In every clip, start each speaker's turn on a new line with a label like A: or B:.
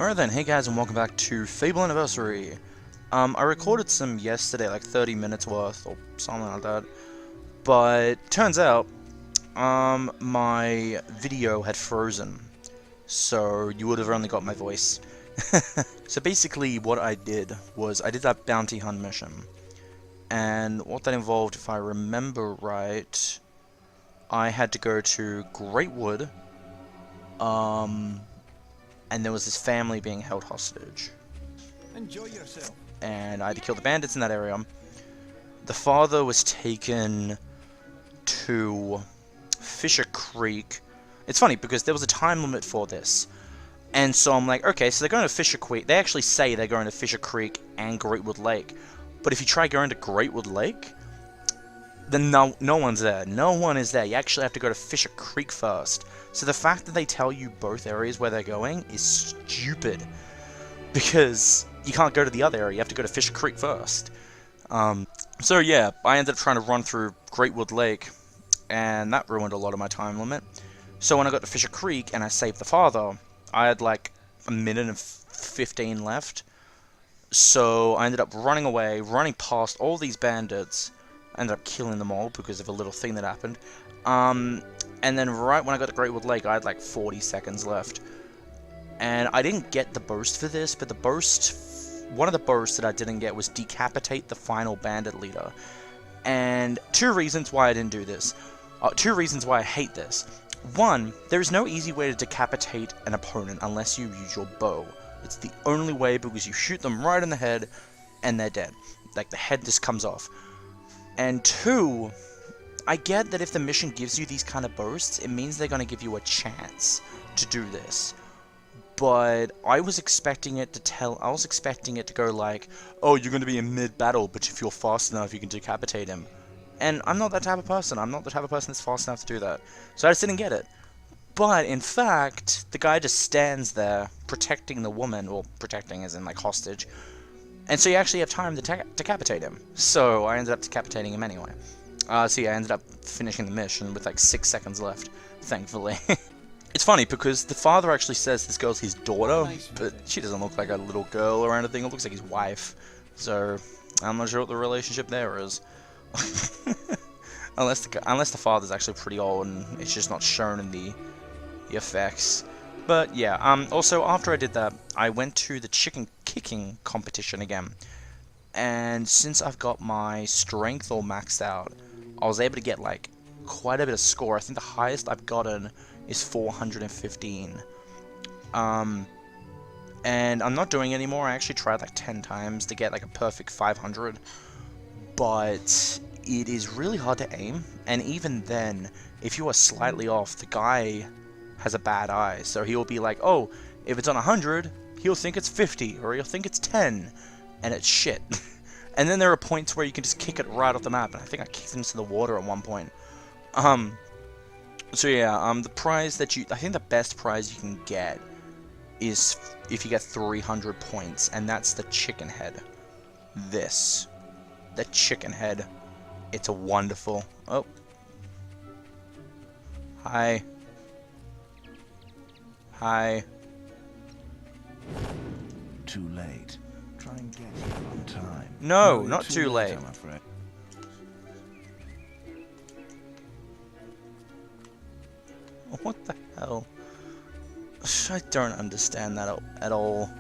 A: Alright then, hey guys and welcome back to Fable Anniversary. I recorded some yesterday, like 30 minutes worth, or something like that. But, turns out, my video had frozen. So, you would have only got my voice. So basically, what I did was, I did that bounty hunt mission. And what that involved, if I remember right, I had to go to Greatwood, and there was this family being held hostage.
B: Enjoy yourself.
A: And I had to kill the bandits in that area. The father was taken to Fisher Creek. It's funny because there was a time limit for this. And so I'm like, okay, so they're going to Fisher Creek. They actually say they're going to Fisher Creek and Greatwood Lake. But if you try going to Greatwood Lake, then no one's there. No one is there. You actually have to go to Fisher Creek first. So the fact that they tell you both areas where they're going is stupid. Because you can't go to the other area. You have to go to Fisher Creek first. So yeah, I ended up trying to run through Greatwood Lake. And that ruined a lot of my time limit. So when I got to Fisher Creek and I saved the father, I had like a minute and 15 left. So I ended up running away, running past all these bandits. I ended up killing them all because of a little thing that happened. And then right when I got to Greatwood Lake, I had like 40 seconds left. And I didn't get the burst for this, but the burst, one of the bursts that I didn't get was decapitate the final bandit leader. And two reasons why I didn't do this. Two reasons why I hate this. One, there is no easy way to decapitate an opponent unless you use your bow. It's the only way because you shoot them right in the head and they're dead. Like the head just comes off. And two, I get that if the mission gives you these kind of bursts, it means they're going to give you a chance to do this. But I was expecting it to go like, oh, you're going to be in mid-battle, but if you're fast enough, you can decapitate him. And I'm not that type of person. I'm not the type of person that's fast enough to do that. So I just didn't get it. But, in fact, the guy just stands there, protecting the woman, or protecting as in, like, hostage. And so you actually have time to decapitate him. So I ended up decapitating him anyway. So yeah, I ended up finishing the mission with like 6 seconds left, thankfully. It's funny because the father actually says this girl's his daughter, but she doesn't look like a little girl or anything. It looks like his wife. So I'm not sure what the relationship there is. unless the father's actually pretty old and it's just not shown in the effects. But yeah, also after I did that, I went to the chicken kicking competition again. And since I've got my strength all maxed out, I was able to get like quite a bit of score. I think the highest I've gotten is 415. And I'm not doing it anymore. I actually tried like 10 times to get like a perfect 500. But it is really hard to aim. And even then, if you are slightly off, the guy has a bad eye, so he'll be like, oh, if it's on 100, he'll think it's 50, or he'll think it's 10, and it's shit. And then there are points where you can just kick it right off the map, and I think I kicked it into the water at one point. So yeah, the prize that I think the best prize you can get is if you get 300 points, and that's the chicken head. The chicken head. It's a wonderful, oh. Hi. Hi.
B: Too late. Try and get here on time.
A: No, not too late.
B: I'm afraid.
A: What the hell? I don't understand that at all.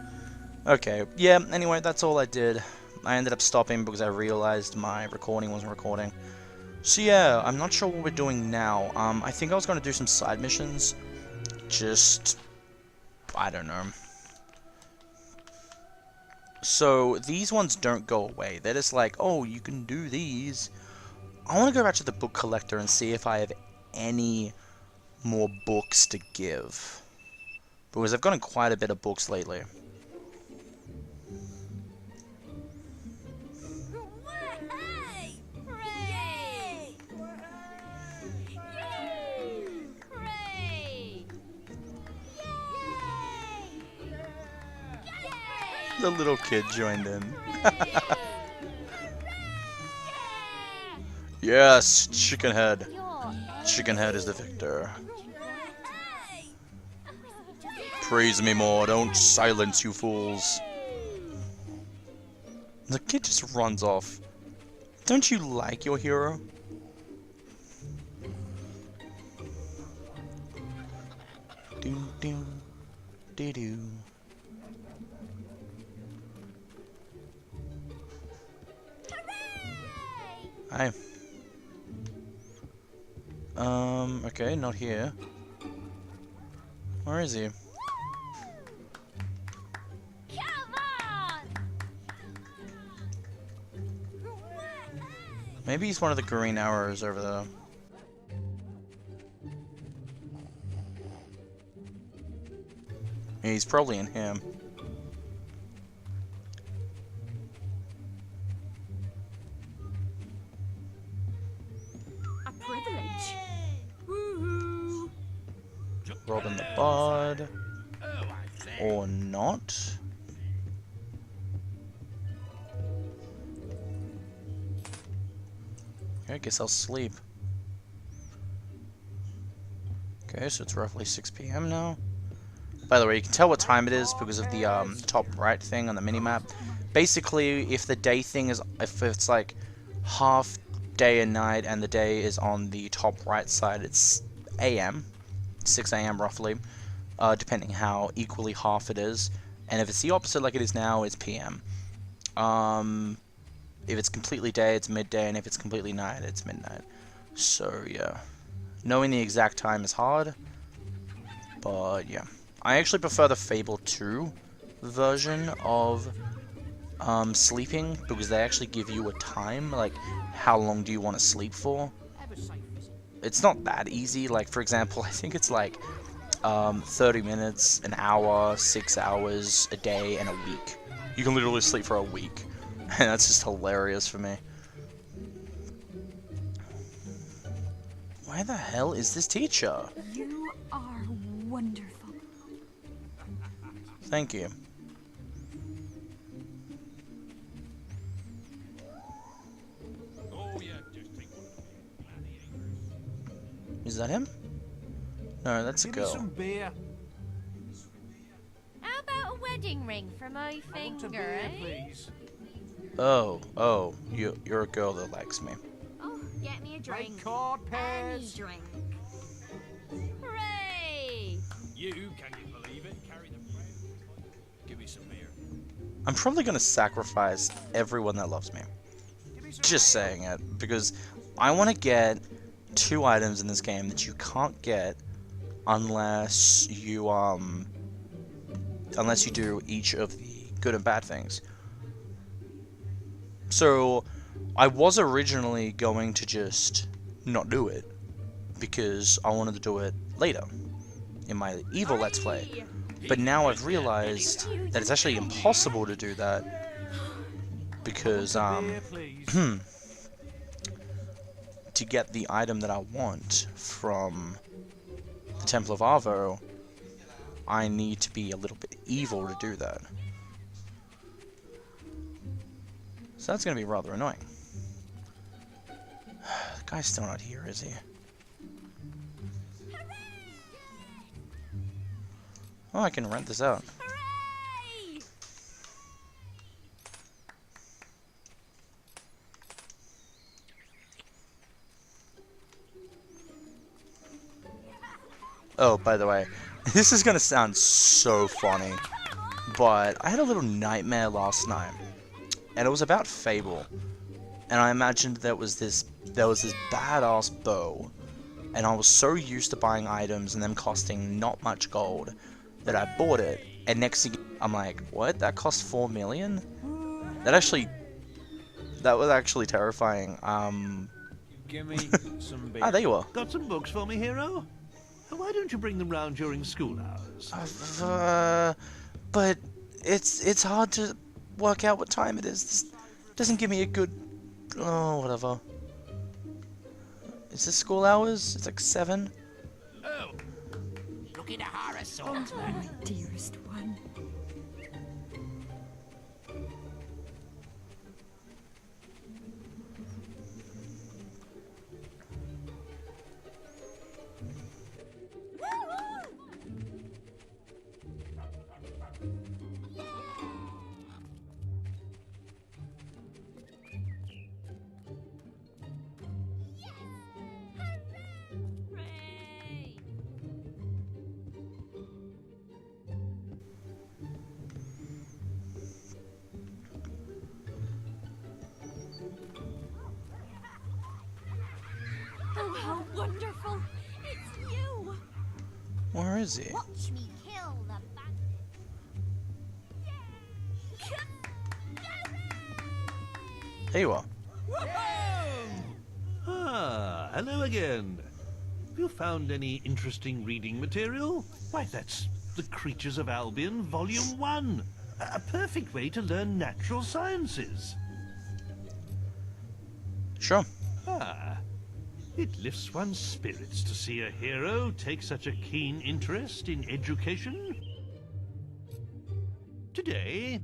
A: Okay, yeah, anyway, that's all I did. I ended up stopping because I realized my recording wasn't recording. So yeah, I'm not sure what we're doing now. I think I was going to do some side missions. Just, I don't know. So, these ones don't go away. They're just like, oh, you can do these. I want to go back to the book collector and see if I have any more books to give. Because I've gotten quite a bit of books lately. The little kid joined in. Yes, Chickenhead. Chickenhead is the victor. praise me more. Don't silence, you fools. The kid just runs off. Don't you like your hero? Do do do do. Hi. Okay, not here. Where is he?
C: Come on!
A: Maybe he's one of the green arrows over there. Yeah, he's probably in him.
C: A privilege. Woohoo!
A: Robin the Bard. Or not. Okay, I guess I'll sleep. Okay, so it's roughly 6 PM now. By the way, you can tell what time it is because of the top right thing on the minimap. Basically, if the day thing is, if it's like half day and night and the day is on the top right side, it's AM, 6 AM roughly, depending how equally half it is. And if it's the opposite like it is now, it's PM. If it's completely day, it's midday, and if it's completely night, it's midnight. So yeah, knowing the exact time is hard, but yeah. I actually prefer the Fable II version of sleeping, because they actually give you a time, like how long do you want to sleep for. It's not that easy. Like, for example, I think it's like 30 minutes, an hour, 6 hours, a day, and a week. You can literally sleep for a week, and that's just hilarious for me. Where the hell is this teacher?
C: You are wonderful.
A: Thank you. Is that him? No, that's a
B: Give me
A: girl.
B: some beer.
C: How about a wedding ring for my
B: I want a
C: finger,
B: beer,
C: eh?
B: please.
A: Oh, you're a girl that likes me.
C: Oh, get me a
B: Play
C: drink.
B: card
C: Any
B: pairs.
C: drink. Hooray!
D: You, can you believe it? Carry the bread. Give me some beer.
A: I'm probably gonna sacrifice everyone that loves me.
B: Give me some
A: Just
B: beer.
A: saying it, because I want to get 2 items in this game that you can't get unless you do each of the good and bad things. So I was originally going to just not do it because I wanted to do it later in my evil Let's Play. But now I've realized that it's actually impossible to do that because
B: Beer, please.
A: to get the item that I want from the Temple of Arvo, I need to be a little bit evil to do that. So that's going to be rather annoying. The guy's still not here, is he? Oh, I can rent this out.
C: Hooray!
A: Oh, by the way, this is going to sound so funny, but I had a little nightmare last night, and it was about Fable, and I imagined there was this badass bow, and I was so used to buying items and them costing not much gold that I bought it, and next thing I'm like, what? That cost 4 million? That was actually terrifying.
B: Give me some beer.
A: Ah, there you are.
E: Got some books for me, hero? Why don't you bring them round during school hours?
A: But it's hard to work out what time it is. This doesn't give me a good... Oh, whatever. Is this school hours? It's like 7?
D: Oh, looking to hire a swordsman.
C: My dearest one. Oh, how wonderful! It's you!
A: Where is he?
C: Watch me kill the
A: There you are.
E: Ah, hello again. Have you found any interesting reading material? Why, that's The Creatures of Albion, Volume 1. A perfect way to learn natural sciences.
A: Sure.
E: Ah, it lifts one's spirits to see a hero take such a keen interest in education. Today,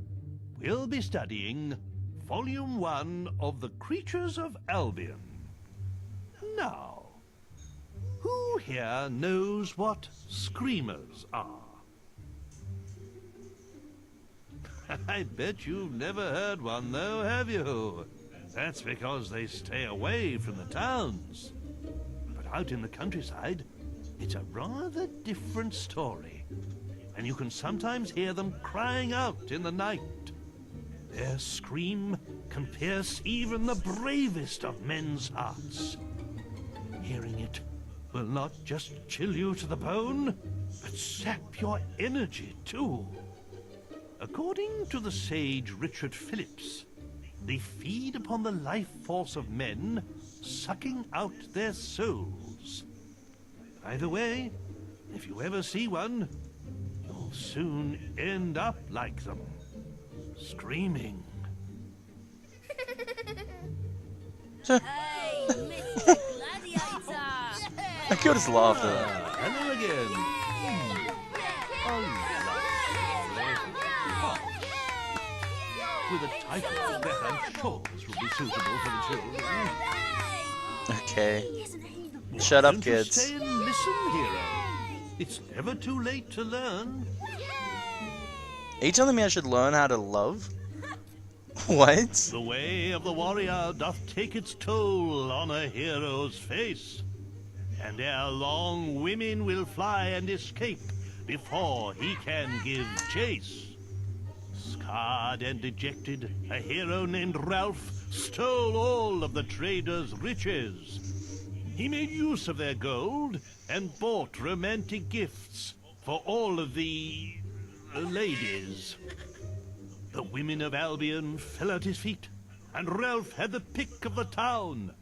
E: we'll be studying Volume 1 of The Creatures of Albion. Now, who here knows what screamers are? I bet you've never heard one though, have you? That's because they stay away from the towns. But out in the countryside, it's a rather different story. And you can sometimes hear them crying out in the night. Their scream can pierce even the bravest of men's hearts. Hearing it will not just chill you to the bone, but sap your energy too. According to the sage Richard Phillips, they feed upon the life force of men, sucking out their souls. Either way, if you ever see one, you'll soon end up like them, screaming.
C: Hey, Mr. Gladiator!
A: I killed his laughter.
E: Hello again. With a title that I'm sure will be suitable for the children.
A: Okay. Shut up,
E: Don't you
A: kids.
E: stay and listen, hero. It's never too late to learn.
A: Are you telling me I should learn how to love? What?
E: The way of the warrior doth take its toll on a hero's face. And ere long women will fly and escape before he can give chase. Scarred and dejected, a hero named Ralph stole all of the traders' riches. He made use of their gold and bought romantic gifts for all of the ladies. The women of Albion fell at his feet, and Ralph had the pick of the town,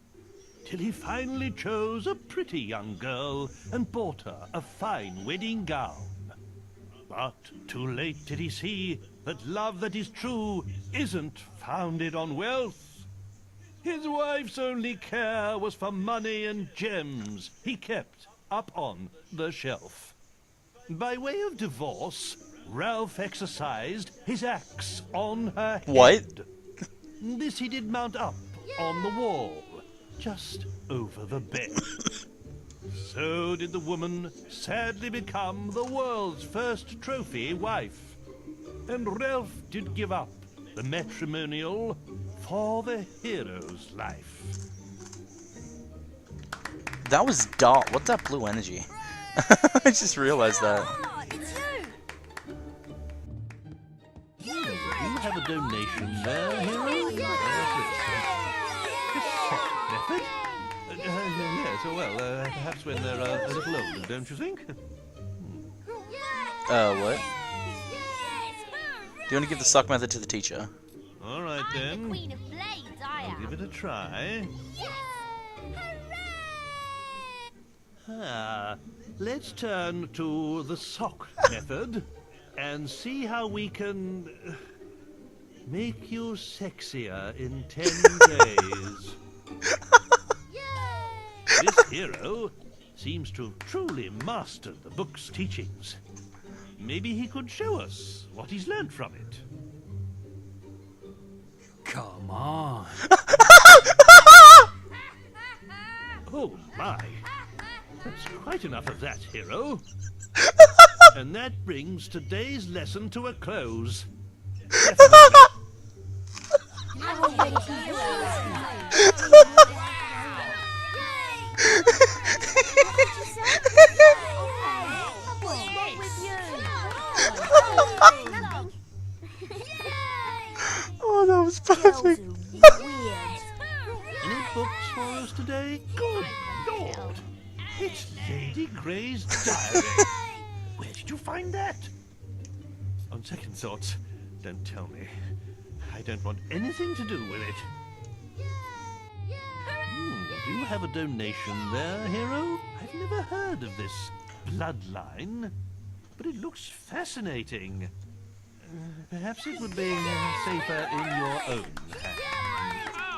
E: till he finally chose a pretty young girl and bought her a fine wedding gown. But too late did he see that love that is true isn't founded on wealth. His wife's only care was for money and gems he kept up on the shelf. By way of divorce, Ralph exercised his axe on her head.
A: What?
E: This he did mount up on the wall, just over the bed. So did the woman sadly become the world's first trophy wife. And Ralph did give up the matrimonial for the hero's life.
A: That was dark. What's that blue energy? I just realized that.
C: Oh, it's you!
E: Do you have a donation there, hero? Method? Yes, well, perhaps when they're a little older, don't you think?
A: What? Do you want to give the suck method to the teacher?
E: All right,
C: I'm the
E: then.
C: Queen of Blades, I
E: I'll
C: am.
E: give it a try. Ah, let's turn to the sock method and see how we can make you sexier in 10 days. This hero seems to have truly mastered the book's teachings. Maybe he could show us what he's learned from it.
B: Come on.
E: Oh my! That's quite enough of that, hero. And that brings today's lesson to a close.
A: Oh, that was perfect.
E: Any books for us today? Why, good Lord! It's Lady Grey's diary. Where did you find that? On second thoughts, don't tell me. I don't want anything to do with it. Do you have a donation there, hero? I've never heard of this bloodline, but it looks fascinating. Perhaps it would be safer in your own hands.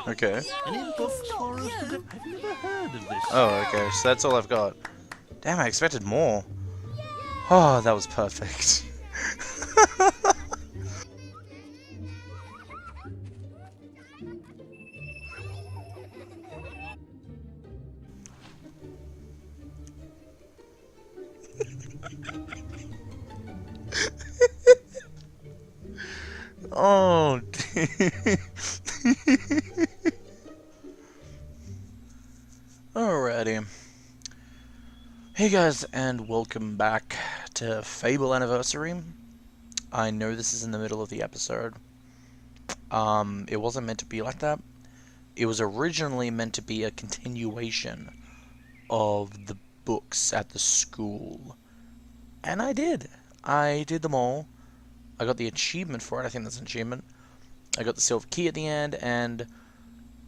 A: Okay.
E: Any books for us to do? I've never heard of this.
A: Oh, okay, so that's all I've got. Damn, I expected more. Oh, that was perfect. Oh, alrighty. Hey guys, and welcome back to Fable Anniversary. I know this is in the middle of the episode. It wasn't meant to be like that. It was originally meant to be a continuation of the books at the school. And I did. I did them all. I got the achievement for it. I think that's an achievement. I got the silver key at the end, and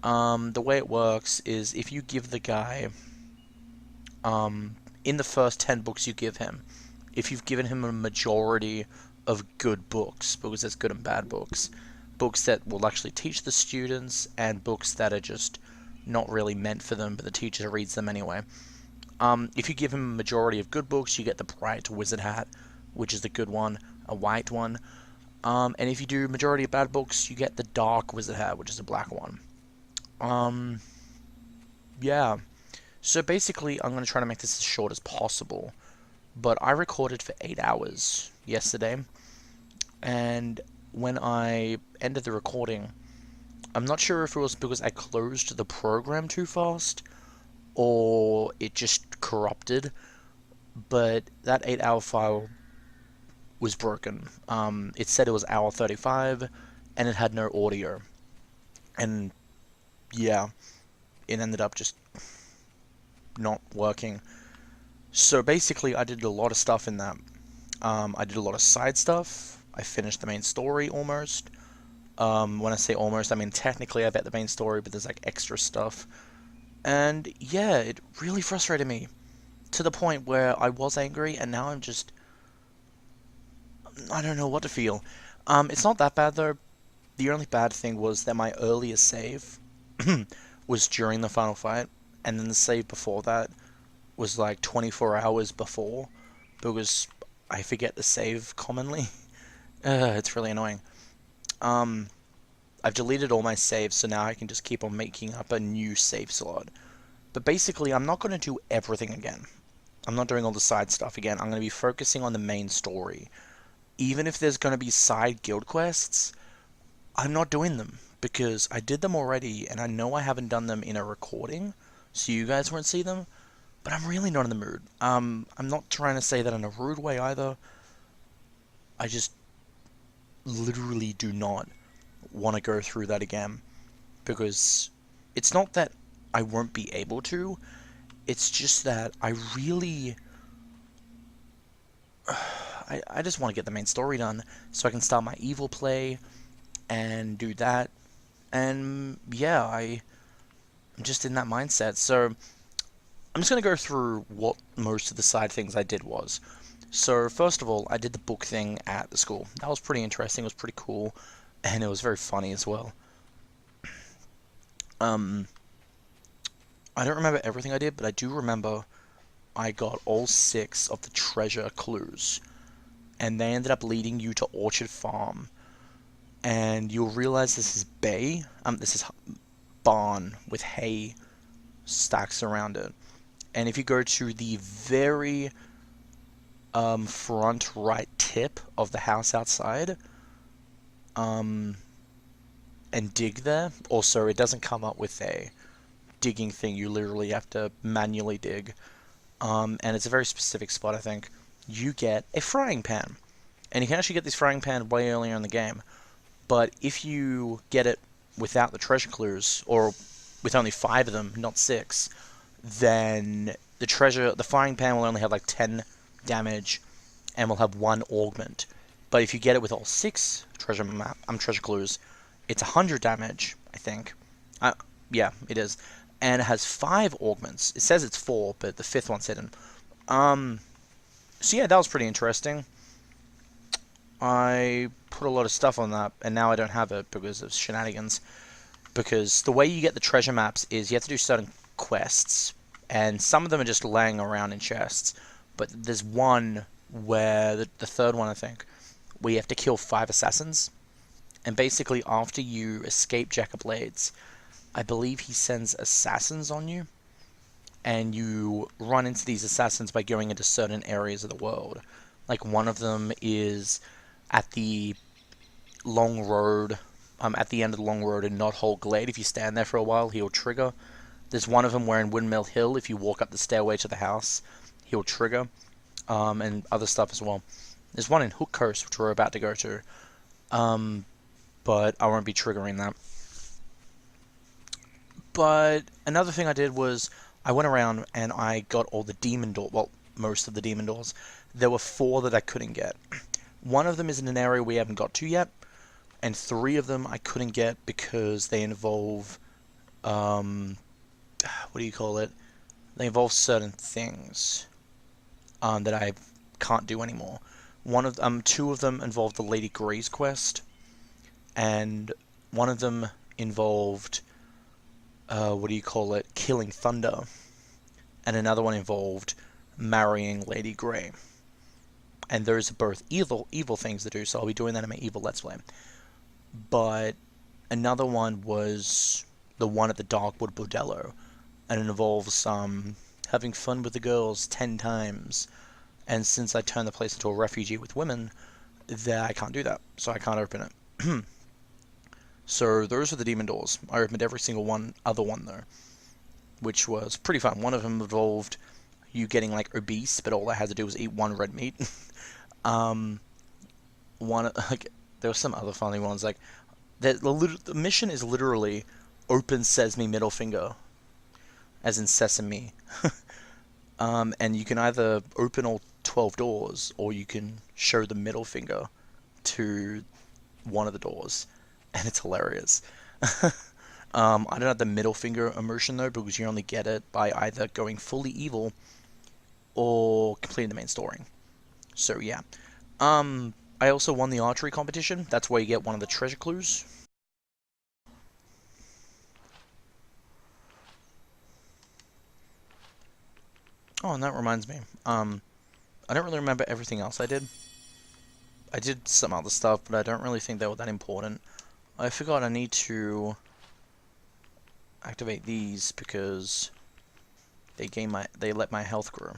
A: the way it works is if you give the guy, in the first 10 books you give him, if you've given him a majority of good books, because there's good and bad books, books that will actually teach the students, and books that are just not really meant for them, but the teacher reads them anyway. If you give him a majority of good books, you get the bright wizard hat, which is the good one, a white one. And if you do majority of bad books, you get the dark wizard hat, which is a black one. Yeah. So basically, I'm going to try to make this as short as possible. But I recorded for 8 hours yesterday. And when I ended the recording, I'm not sure if it was because I closed the program too fast, or it just corrupted. But that 8-hour file was broken. It said it was hour 35, and it had no audio. And yeah, it ended up just not working. So basically, I did a lot of stuff in that. I did a lot of side stuff. I finished the main story almost. When I say almost, I mean technically I bet the main story, but there's like extra stuff. And yeah, it really frustrated me to the point where I was angry, and now I'm just, I don't know what to feel. It's not that bad though. The only bad thing was that my earliest save was during the final fight, and then the save before that was like 24 hours before, because I forget the save commonly. It's really annoying. I've deleted all my saves, so now I can just keep on making up a new save slot. But basically, I'm not going to do everything again. I'm not doing all the side stuff again. I'm going to be focusing on the main story. Even if there's going to be side guild quests, I'm not doing them, because I did them already, and I know I haven't done them in a recording, so you guys won't see them, but I'm really not in the mood. I'm not trying to say that in a rude way either. I just literally do not want to go through that again, because it's not that I won't be able to, it's just that I really, I just want to get the main story done, so I can start my evil play, and do that, and yeah, I'm just in that mindset. So I'm just going to go through what most of the side things I did was. So first of all, I did the book thing at the school. That was pretty interesting, it was pretty cool, and it was very funny as well. I don't remember everything I did, but I do remember I got all 6 of the treasure clues, and they ended up leading you to Orchard Farm. And you'll realize this is this is barn with hay stacks around it. And if you go to the very front right tip of the house outside, and dig there, also it doesn't come up with a digging thing, you literally have to manually dig, and it's a very specific spot, I think, you get a frying pan. And you can actually get this frying pan way earlier in the game. But if you get it without the treasure clues, or with only 5 of them, not 6, then the frying pan will only have like 10 damage and will have 1 augment. But if you get it with all 6 treasure clues, it's 100 damage, I think. Yeah, it is. And it has 5 augments. It says it's 4, but the 5th one's hidden. So yeah, that was pretty interesting. I put a lot of stuff on that, and now I don't have it because of shenanigans. Because the way you get the treasure maps is you have to do certain quests, and some of them are just laying around in chests. But there's one where, the third one I think, where you have to kill 5 assassins. And basically after you escape Jack of Blades, I believe he sends assassins on you. And you run into these assassins by going into certain areas of the world. Like one of them is at the long road, at the end of the long road in Knothole Glade. If you stand there for a while, he'll trigger. There's one of them where in Windmill Hill, if you walk up the stairway to the house, he'll trigger. And other stuff as well. There's one in Hook Coast, which we're about to go to. But I won't be triggering that. But another thing I did was I went around and I got all the demon doors. Well, most of the demon doors. There were 4 that I couldn't get. One of them is in an area we haven't got to yet. And 3 of them I couldn't get because they involve... what do you call it? They involve certain things that I can't do anymore. 2 of them involved the Lady Grey's quest. And one of them involved... what do you call it? Killing Thunder. And another one involved marrying Lady Grey. And those are both evil things to do, so I'll be doing that in my evil Let's Play. But another one was the one at the Darkwood Bordello. And it involves having fun with the girls 10 times. And since I turned the place into a refugee with women, I can't do that. So I can't open it. So those are the demon doors. I opened every single other one though, which was pretty fun. One of them involved you getting like obese, but all I had to do was eat 1 red meat. There were some other funny ones. Like the mission is literally open sesame middle finger, as in sesame. And you can either open all 12 doors, or you can show the middle finger to one of the doors. And it's hilarious. I don't have the middle finger immersion though, because you only get it by either going fully evil or completing the main story. So yeah. I also won the archery competition. That's where you get one of the treasure clues. Oh, and that reminds me. I don't really remember everything else I did. I did some other stuff, but I don't really think they were that important. I forgot I need to activate these because they let my health grow.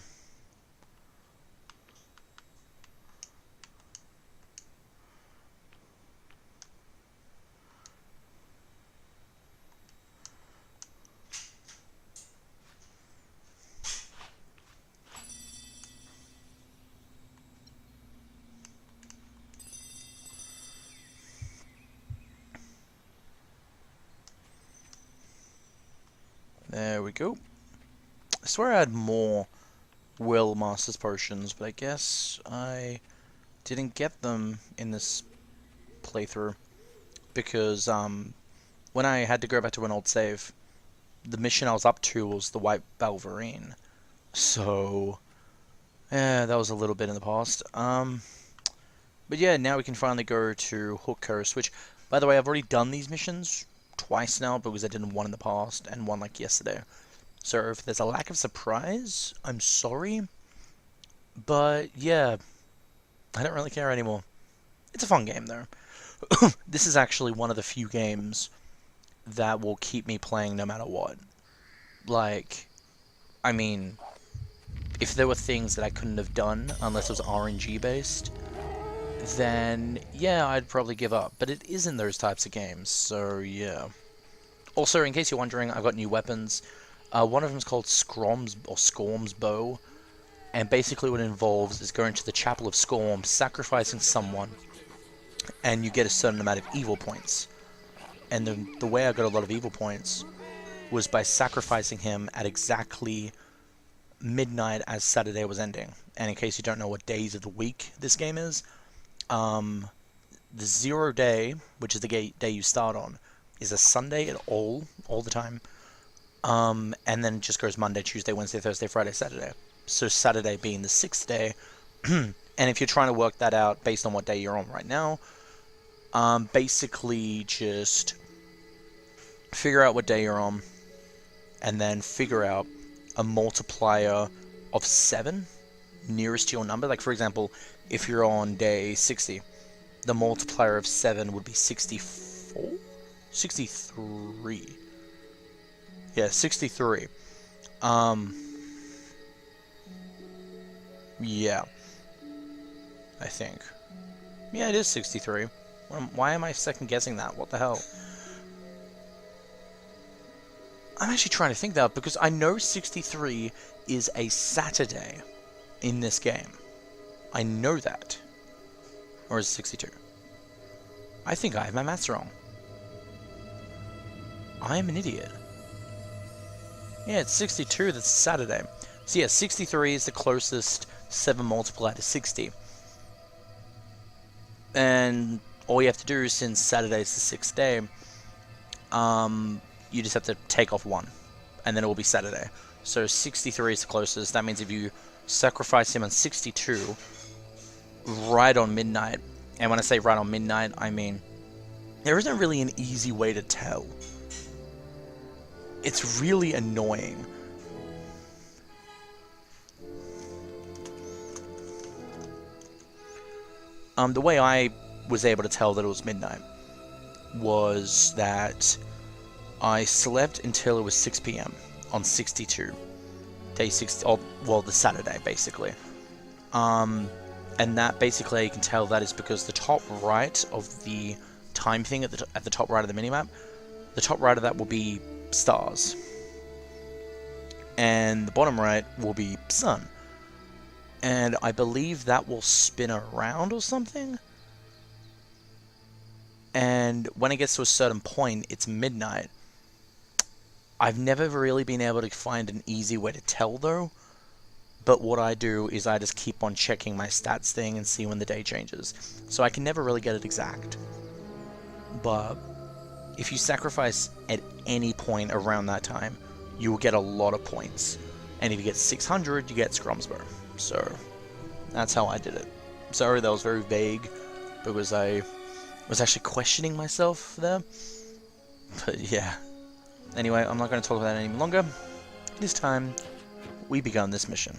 A: There we go. I swear I had more Will Masters potions, but I guess I didn't get them in this playthrough because when I had to go back to an old save, the mission I was up to was the White Balverine. So yeah, that was a little bit in the past. But yeah, now we can finally go to Hook Coast, which, by the way, I've already done these missions twice now because I did one in the past and one like yesterday. So if there's a lack of surprise, I'm sorry. But yeah, I don't really care anymore. It's a fun game though. This is actually one of the few games that will keep me playing no matter what. Like, I mean, if there were things that I couldn't have done unless it was RNG based, then yeah, I'd probably give up. But it isn't those types of games, so yeah. Also, in case you're wondering, I've got new weapons. One of them is called Skorm's Bow, and basically what it involves is going to the Chapel of Skorm, sacrificing someone, and you get a certain amount of evil points. And the way I got a lot of evil points was by sacrificing him at exactly midnight as Saturday was ending. And in case you don't know what days of the week this game is, the 0 day, which is the day you start on, is a Sunday at all the time. And then it just goes Monday, Tuesday, Wednesday, Thursday, Friday, Saturday. So Saturday being the 6th day. And if you're trying to work that out based on what day you're on right now, basically just figure out what day you're on, and then figure out a multiplier of 7 nearest to your number. Like, for example, if you're on day 60, the multiplier of 7 would be 64? 63. Yeah, 63. Yeah. I think. Yeah, it is 63. Why am I second guessing that? What the hell? I'm actually trying to think that, because I know 63 is a Saturday in this game. I know that. Or is it 62? I think I have my maths wrong. I am an idiot. Yeah, it's 62 that's Saturday. So yeah, 63 is the closest 7 multiplied to 60. And all you have to do, since Saturday is the 6th day, you just have to take off 1, and then it will be Saturday. So 63 is the closest. That means if you sacrifice him on 62, right on midnight, and when I say right on midnight, I mean there isn't really an easy way to tell. It's really annoying. The way I was able to tell that it was midnight was that I slept until it was 6 p.m. on 62. Day 60, or, well, the Saturday, basically. And that, basically, you can tell that is because the top right of the time thing at the top right of the minimap, the top right of that will be stars. And the bottom right will be sun. And I believe that will spin around or something. And when it gets to a certain point, it's midnight. I've never really been able to find an easy way to tell, though. But what I do is I just keep on checking my stats thing and see when the day changes. So I can never really get it exact. But if you sacrifice at any point around that time, you will get a lot of points. And if you get 600, you get Scrumsbo. So that's how I did it. Sorry, that was very vague, because I was actually questioning myself there. But yeah. Anyway, I'm not going to talk about that any longer. This time, we begun this mission.